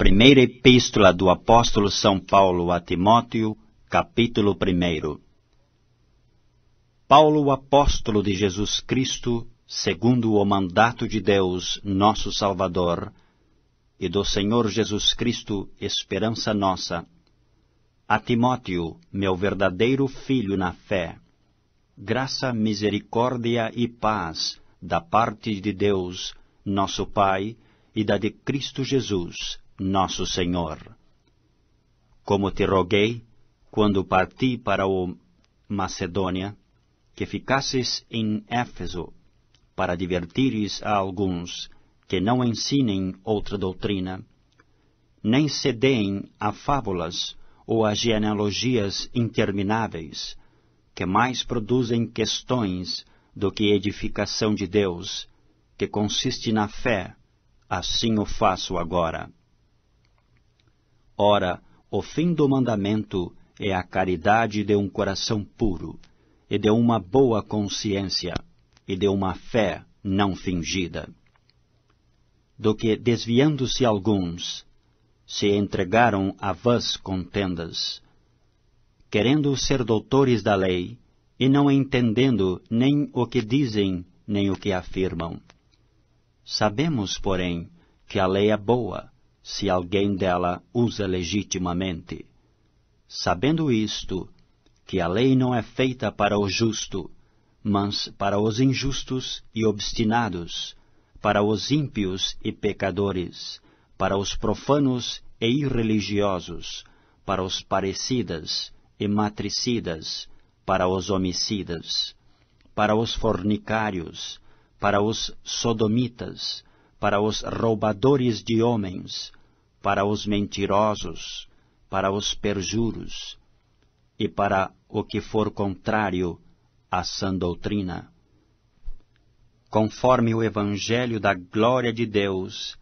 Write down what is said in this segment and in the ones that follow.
Primeira Epístola do Apóstolo São Paulo a Timóteo, capítulo 1. Paulo, apóstolo de Jesus Cristo, segundo o mandato de Deus, nosso Salvador, e do Senhor Jesus Cristo, esperança nossa, a Timóteo, meu verdadeiro filho na fé, graça, misericórdia e paz da parte de Deus, nosso Pai, e da de Cristo Jesus, nosso Senhor. Como te roguei, quando parti para o Macedônia, que ficasses em Éfeso, para divertires a alguns que não ensinem outra doutrina, nem cedeem a fábulas ou a genealogias intermináveis, que mais produzem questões do que edificação de Deus, que consiste na fé, assim o faço agora. Ora, o fim do mandamento é a caridade de um coração puro, e de uma boa consciência, e de uma fé não fingida. Do que, desviando-se alguns, se entregaram a vãs contendas, querendo ser doutores da lei, e não entendendo nem o que dizem, nem o que afirmam. Sabemos, porém, que a lei é boa, se alguém dela usa legitimamente. Sabendo isto, que a lei não é feita para o justo, mas para os injustos e obstinados, para os ímpios e pecadores, para os profanos e irreligiosos, para os parricidas e matricidas, para os homicidas, para os fornicários, para os sodomitas, para os roubadores de homens, para os mentirosos, para os perjuros, e para o que for contrário à sã doutrina. Conforme o Evangelho da glória de Deus,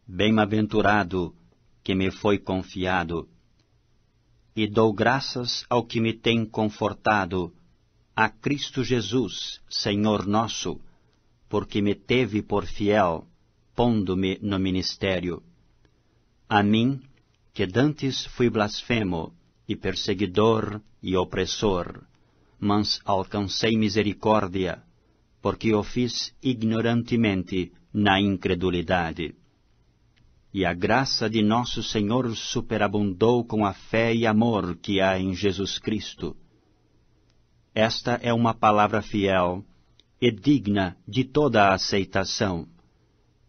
bem-aventurado que me foi confiado, e dou graças ao que me tem confortado, a Cristo Jesus, Senhor nosso, porque me teve por fiel, pondo-me no ministério. A mim, que dantes fui blasfemo, e perseguidor e opressor, mas alcancei misericórdia, porque o fiz ignorantemente na incredulidade. E a graça de nosso Senhor superabundou com a fé e amor que há em Jesus Cristo. Esta é uma palavra fiel e digna de toda a aceitação,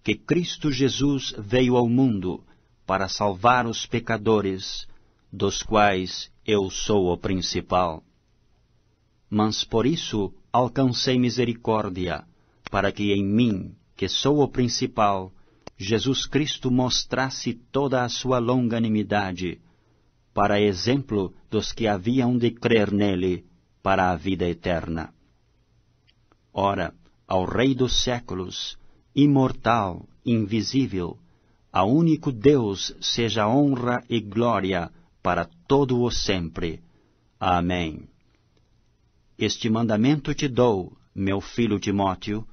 que Cristo Jesus veio ao mundo para salvar os pecadores, dos quais eu sou o principal. Mas por isso alcancei misericórdia, para que em mim, que sou o principal, Jesus Cristo mostrasse toda a sua longanimidade, para exemplo dos que haviam de crer nele para a vida eterna. Ora, ao Rei dos séculos, imortal, invisível, a único Deus seja honra e glória para todo o sempre. Amém. Este mandamento te dou, meu filho Timóteo,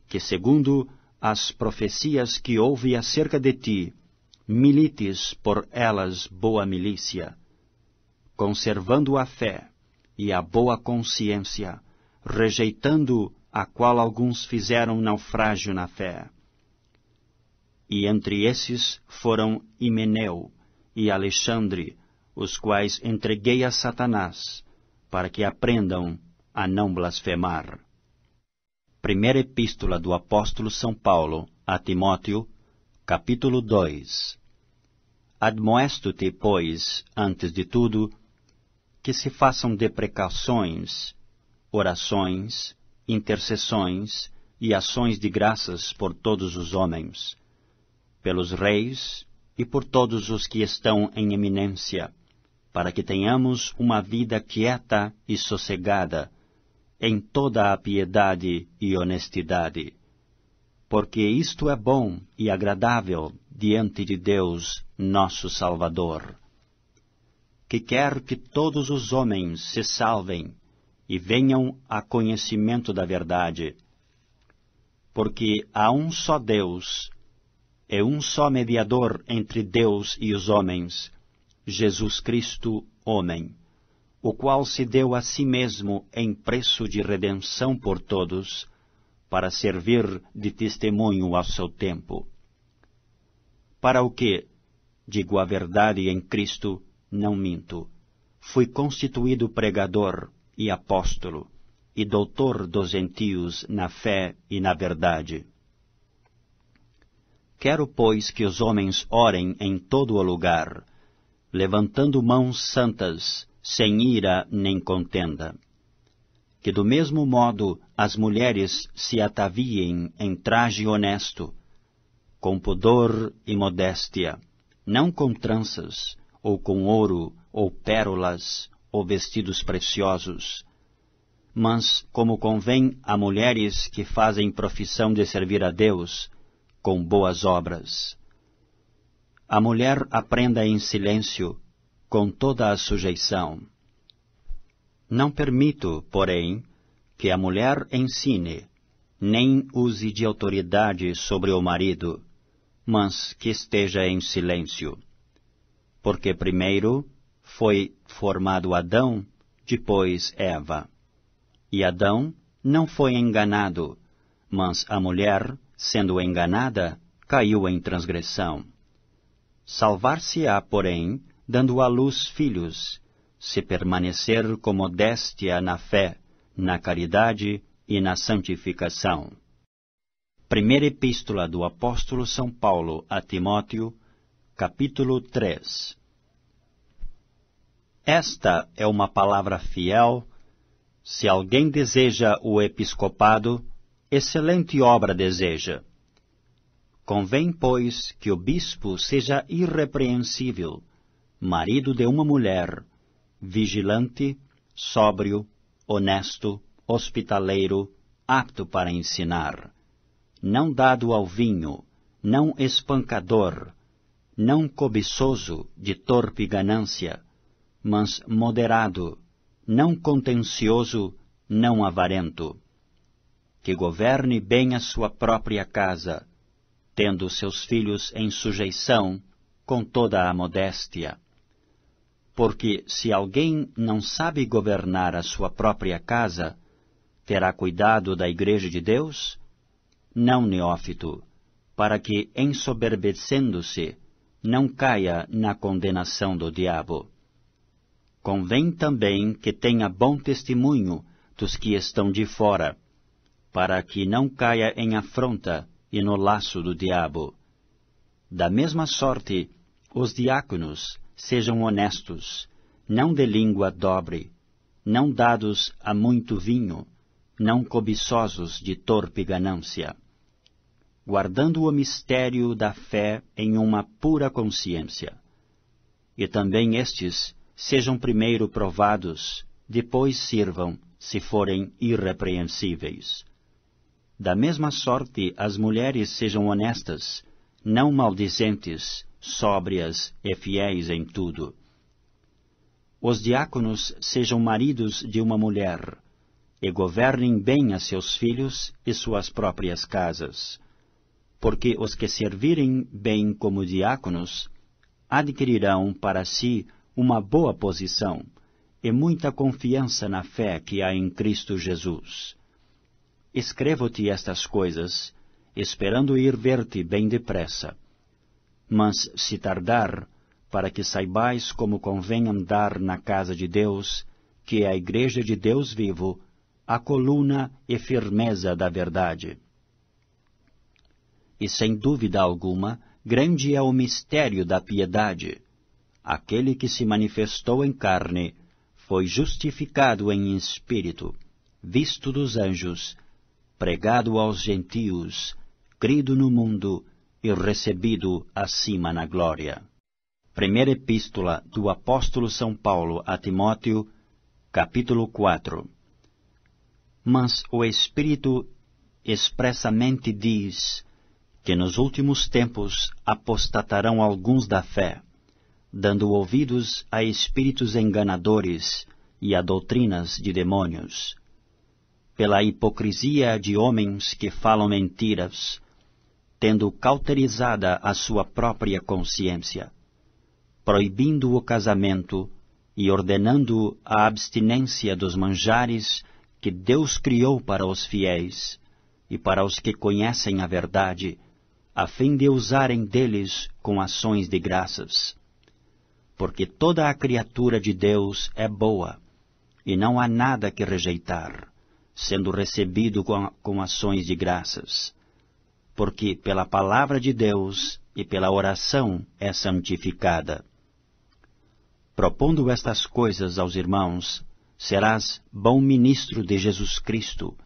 que segundo as profecias que houve acerca de ti, milites por elas boa milícia, conservando a fé e a boa consciência, rejeitando a qual alguns fizeram naufrágio na fé. E entre esses foram Himeneu e Alexandre, os quais entreguei a Satanás, para que aprendam a não blasfemar. Primeira Epístola do Apóstolo São Paulo a Timóteo, capítulo 2. Admoesto-te, pois, antes de tudo, que se façam deprecações, orações, intercessões e ações de graças por todos os homens, pelos reis e por todos os que estão em eminência, para que tenhamos uma vida quieta e sossegada, em toda a piedade e honestidade, porque isto é bom e agradável diante de Deus, nosso Salvador, que quer que todos os homens se salvem e venham a conhecimento da verdade, porque há um só Deus, é um só mediador entre Deus e os homens, Jesus Cristo, homem, o qual se deu a si mesmo em preço de redenção por todos, para servir de testemunho ao seu tempo. Para o que, digo a verdade em Cristo, não minto, fui constituído pregador e apóstolo, e doutor dos gentios na fé e na verdade. Quero, pois, que os homens orem em todo o lugar, levantando mãos santas, sem ira nem contenda. Que do mesmo modo as mulheres se ataviem em traje honesto, com pudor e modéstia, não com tranças, ou com ouro, ou pérolas, ou vestidos preciosos, mas como convém a mulheres que fazem profissão de servir a Deus, com boas obras. A mulher aprenda em silêncio, com toda a sujeição. Não permito, porém, que a mulher ensine, nem use de autoridade sobre o marido, mas que esteja em silêncio. Porque primeiro foi formado Adão, depois Eva. E Adão não foi enganado, mas a mulher, sendo enganada, caiu em transgressão. Salvar-se-á, porém, dando à luz filhos, se permanecer com modéstia na fé, na caridade e na santificação. Primeira Epístola do Apóstolo São Paulo a Timóteo, capítulo 3. Esta é uma palavra fiel. Se alguém deseja o episcopado, excelente obra deseja. Convém, pois, que o bispo seja irrepreensível, marido de uma mulher, vigilante, sóbrio, honesto, hospitaleiro, apto para ensinar, não dado ao vinho, não espancador, não cobiçoso de torpe ganância, mas moderado, não contencioso, não avarento, que governe bem a sua própria casa, tendo seus filhos em sujeição, com toda a modéstia. Porque se alguém não sabe governar a sua própria casa, terá cuidado da igreja de Deus? Não, neófito, para que, ensoberbecendo-se, não caia na condenação do diabo. Convém também que tenha bom testemunho dos que estão de fora, para que não caia em afronta e no laço do diabo. Da mesma sorte, os diáconos sejam honestos, não de língua dobre, não dados a muito vinho, não cobiçosos de torpe ganância, guardando o mistério da fé em uma pura consciência. E também estes sejam primeiro provados, depois sirvam, se forem irrepreensíveis. Da mesma sorte, as mulheres sejam honestas, não maldizentes, sóbrias e fiéis em tudo. Os diáconos sejam maridos de uma mulher, e governem bem a seus filhos e suas próprias casas. Porque os que servirem bem como diáconos adquirirão para si uma boa posição e muita confiança na fé que há em Cristo Jesus. Escrevo-te estas coisas, esperando ir ver-te bem depressa. Mas se tardar, para que saibais como convém andar na casa de Deus, que é a igreja de Deus vivo, a coluna e firmeza da verdade. E sem dúvida alguma, grande é o mistério da piedade. Aquele que se manifestou em carne foi justificado em espírito, visto dos anjos, pregado aos gentios, crido no mundo e recebido acima na glória. Primeira Epístola do Apóstolo São Paulo a Timóteo, capítulo 4. Mas o Espírito expressamente diz que nos últimos tempos apostatarão alguns da fé, dando ouvidos a espíritos enganadores e a doutrinas de demônios. Pela hipocrisia de homens que falam mentiras, tendo cauterizada a sua própria consciência, proibindo o casamento e ordenando a abstinência dos manjares que Deus criou para os fiéis e para os que conhecem a verdade, a fim de usarem deles com ações de graças. Porque toda a criatura de Deus é boa, e não há nada que rejeitar, sendo recebido com ações de graças. Porque pela palavra de Deus e pela oração é santificada. Propondo estas coisas aos irmãos, serás bom ministro de Jesus Cristo,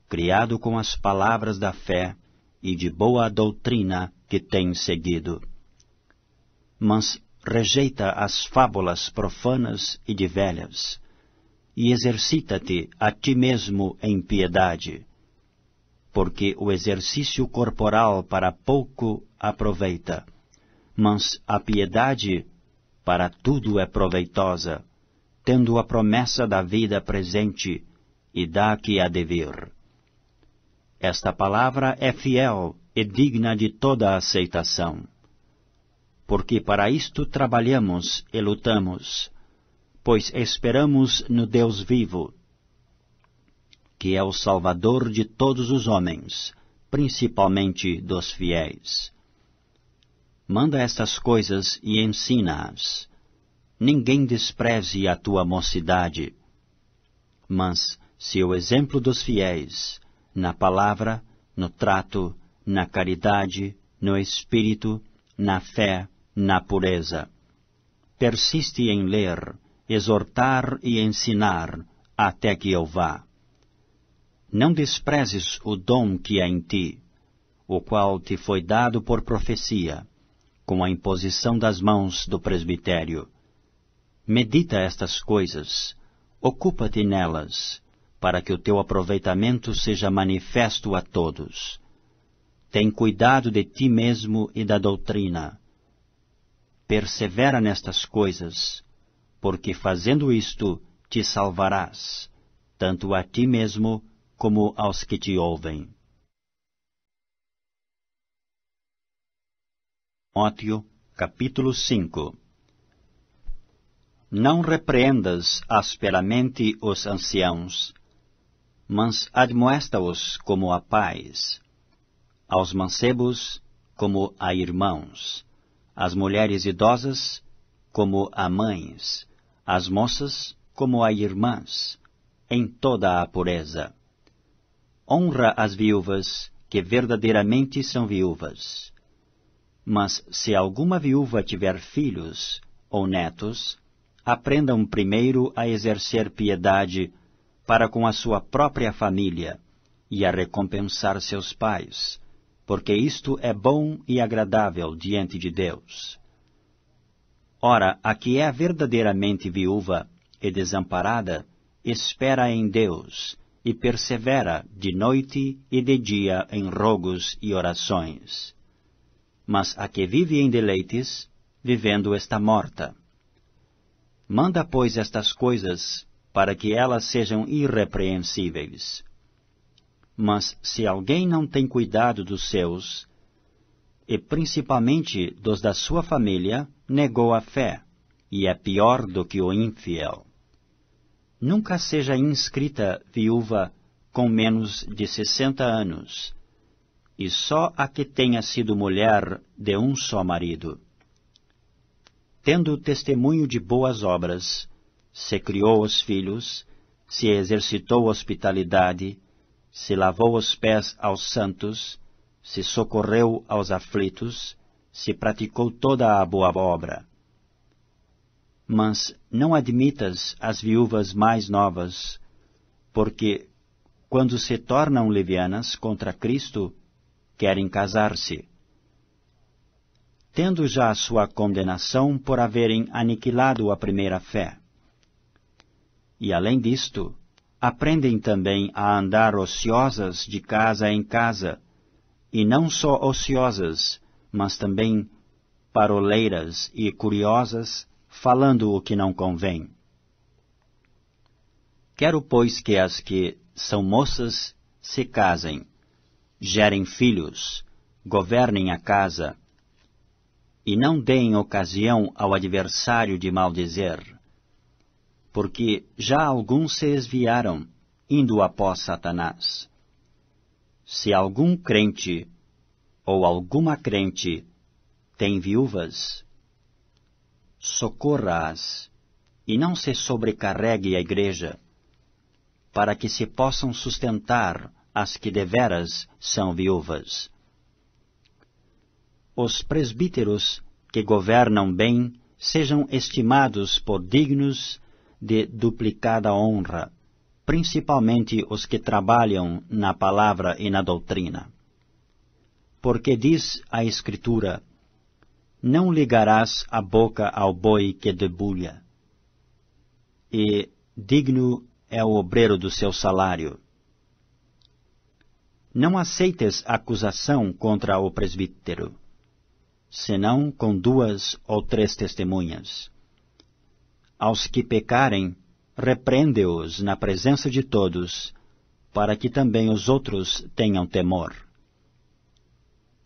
criado com as palavras da fé e de boa doutrina que tens seguido. Mas rejeita as fábulas profanas e de velhas, e exercita-te a ti mesmo em piedade, porque o exercício corporal para pouco aproveita, mas a piedade para tudo é proveitosa, tendo a promessa da vida presente e da que há de vir. Esta palavra é fiel e digna de toda aceitação, porque para isto trabalhamos e lutamos, pois esperamos no Deus vivo, que é o Salvador de todos os homens, principalmente dos fiéis. Manda estas coisas e ensina-as. Ninguém despreze a tua mocidade. Mas, se o exemplo dos fiéis, na palavra, no trato, na caridade, no espírito, na fé, na pureza, persiste em ler, exortar e ensinar, até que eu vá. Não desprezes o dom que há em ti, o qual te foi dado por profecia, com a imposição das mãos do presbitério. Medita estas coisas, ocupa-te nelas, para que o teu aproveitamento seja manifesto a todos. Tem cuidado de ti mesmo e da doutrina. Persevera nestas coisas, porque fazendo isto te salvarás, tanto a ti mesmo como aos que te ouvem. Timóteo, capítulo 5. Não repreendas asperamente os anciãos, mas admoesta-os como a pais, aos mancebos como a irmãos, às mulheres idosas como a mães, às moças como a irmãs, em toda a pureza. Honra as viúvas, que verdadeiramente são viúvas. Mas se alguma viúva tiver filhos ou netos, aprendam primeiro a exercer piedade para com a sua própria família e a recompensar seus pais, porque isto é bom e agradável diante de Deus. Ora, a que é verdadeiramente viúva e desamparada, espera em Deus e persevera de noite e de dia em rogos e orações. Mas a que vive em deleites, vivendo está morta. Manda, pois, estas coisas, para que elas sejam irrepreensíveis. Mas se alguém não tem cuidado dos seus, e principalmente dos da sua família, negou a fé, e é pior do que o infiel. Nunca seja inscrita viúva com menos de 60 anos, e só a que tenha sido mulher de um só marido. Tendo testemunho de boas obras, se criou os filhos, se exercitou hospitalidade, se lavou os pés aos santos, se socorreu aos aflitos, se praticou toda a boa obra. Mas não admitas as viúvas mais novas, porque, quando se tornam levianas contra Cristo, querem casar-se, tendo já a sua condenação por haverem aniquilado a primeira fé. E além disto, aprendem também a andar ociosas de casa em casa, e não só ociosas, mas também paroleiras e curiosas, falando o que não convém. Quero, pois, que as que são moças se casem, gerem filhos, governem a casa, e não deem ocasião ao adversário de maldizer, porque já alguns se desviaram, indo após Satanás. Se algum crente ou alguma crente tem viúvas, socorra-as, e não se sobrecarregue a igreja, para que se possam sustentar as que deveras são viúvas. Os presbíteros que governam bem sejam estimados por dignos de duplicada honra, principalmente os que trabalham na palavra e na doutrina. Porque diz a Escritura: não ligarás a boca ao boi que debulha, e digno é o obreiro do seu salário. Não aceites acusação contra o presbítero, senão com 2 ou 3 testemunhas. Aos que pecarem, repreende-os na presença de todos, para que também os outros tenham temor.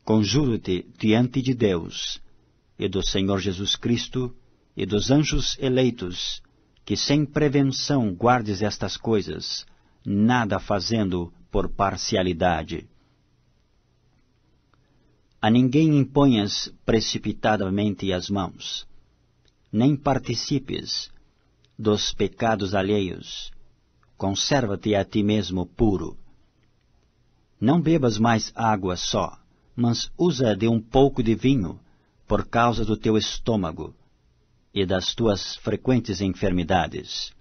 Conjuro-te diante de Deus, e do Senhor Jesus Cristo, e dos anjos eleitos, que sem prevenção guardes estas coisas, nada fazendo por parcialidade. A ninguém imponhas precipitadamente as mãos, nem participes dos pecados alheios. Conserva-te a ti mesmo puro. Não bebas mais água só, mas usa de um pouco de vinho, por causa do teu estômago e das tuas frequentes enfermidades.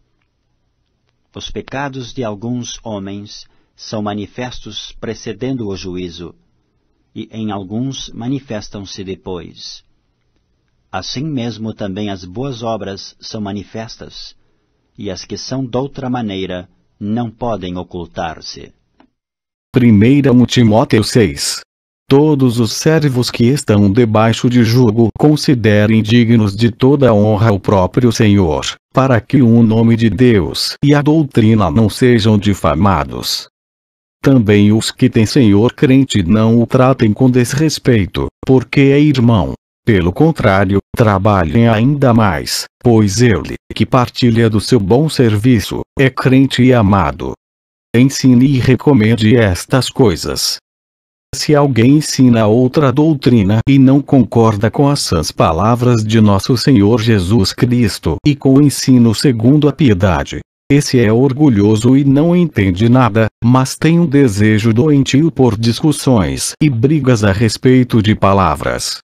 Os pecados de alguns homens são manifestos precedendo o juízo, e em alguns manifestam-se depois. Assim mesmo também as boas obras são manifestas, e as que são doutra maneira não podem ocultar-se. 1 Timóteo 6. Todos os servos que estão debaixo de jugo considerem dignos de toda honra o próprio Senhor, para que o nome de Deus e a doutrina não sejam difamados. Também os que têm senhor crente não o tratem com desrespeito, porque é irmão. Pelo contrário, trabalhem ainda mais, pois ele, que partilha do seu bom serviço, é crente e amado. Ensine e recomende estas coisas. Se alguém ensina outra doutrina e não concorda com as sãs palavras de nosso Senhor Jesus Cristo e com o ensino segundo a piedade, esse é orgulhoso e não entende nada, mas tem um desejo doentio por discussões e brigas a respeito de palavras.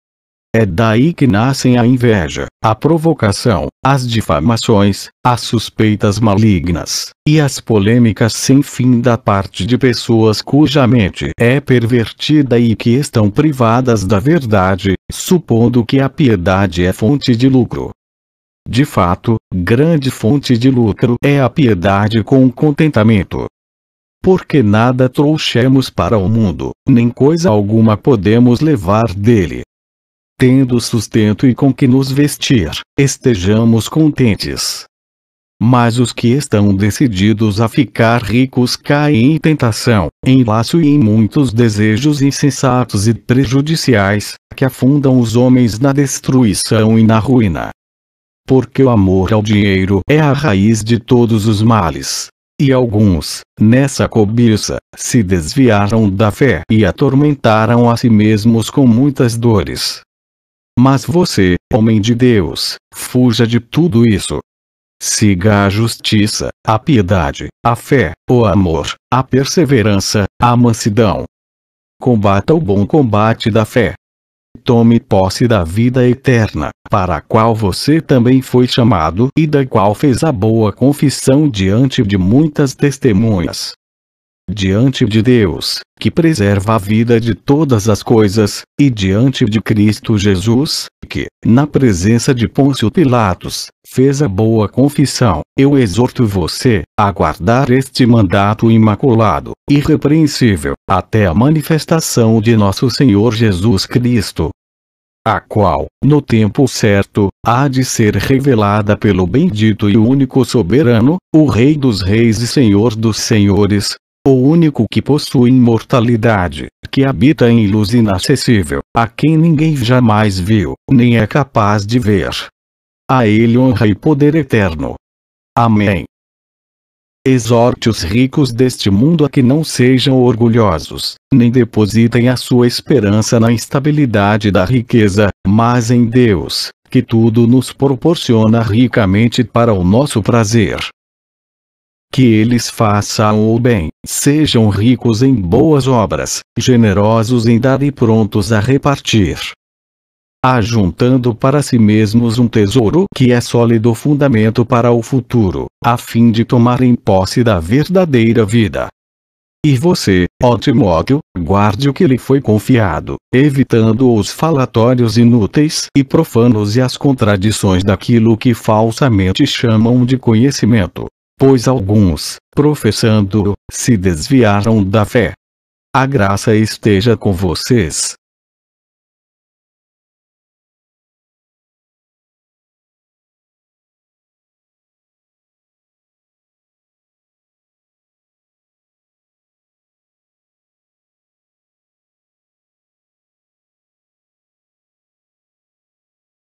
É daí que nascem a inveja, a provocação, as difamações, as suspeitas malignas, e as polêmicas sem fim da parte de pessoas cuja mente é pervertida e que estão privadas da verdade, supondo que a piedade é fonte de lucro. De fato, grande fonte de lucro é a piedade com contentamento. Porque nada trouxemos para o mundo, nem coisa alguma podemos levar dele. Tendo sustento e com que nos vestir, estejamos contentes. Mas os que estão decididos a ficar ricos caem em tentação, em laço e em muitos desejos insensatos e prejudiciais, que afundam os homens na destruição e na ruína. Porque o amor ao dinheiro é a raiz de todos os males. E alguns, nessa cobiça, se desviaram da fé e atormentaram a si mesmos com muitas dores. Mas você, homem de Deus, fuja de tudo isso. Siga a justiça, a piedade, a fé, o amor, a perseverança, a mansidão. Combata o bom combate da fé. Tome posse da vida eterna, para a qual você também foi chamado e da qual fez a boa confissão diante de muitas testemunhas. Diante de Deus, que preserva a vida de todas as coisas, e diante de Cristo Jesus, que, na presença de Pôncio Pilatos, fez a boa confissão, eu exorto você a guardar este mandato imaculado, irrepreensível, até a manifestação de nosso Senhor Jesus Cristo, a qual, no tempo certo, há de ser revelada pelo bendito e único soberano, o Rei dos Reis e Senhor dos Senhores, o único que possui imortalidade, que habita em luz inacessível, a quem ninguém jamais viu, nem é capaz de ver. A ele honra e poder eterno. Amém. Exorte os ricos deste mundo a que não sejam orgulhosos, nem depositem a sua esperança na instabilidade da riqueza, mas em Deus, que tudo nos proporciona ricamente para o nosso prazer. Que eles façam o bem, sejam ricos em boas obras, generosos em dar e prontos a repartir, ajuntando para si mesmos um tesouro que é sólido fundamento para o futuro, a fim de tomarem posse da verdadeira vida. E você, ó Timóteo, guarde o que lhe foi confiado, evitando os falatórios inúteis e profanos e as contradições daquilo que falsamente chamam de conhecimento, pois alguns, professando-o, se desviaram da fé. A graça esteja com vocês.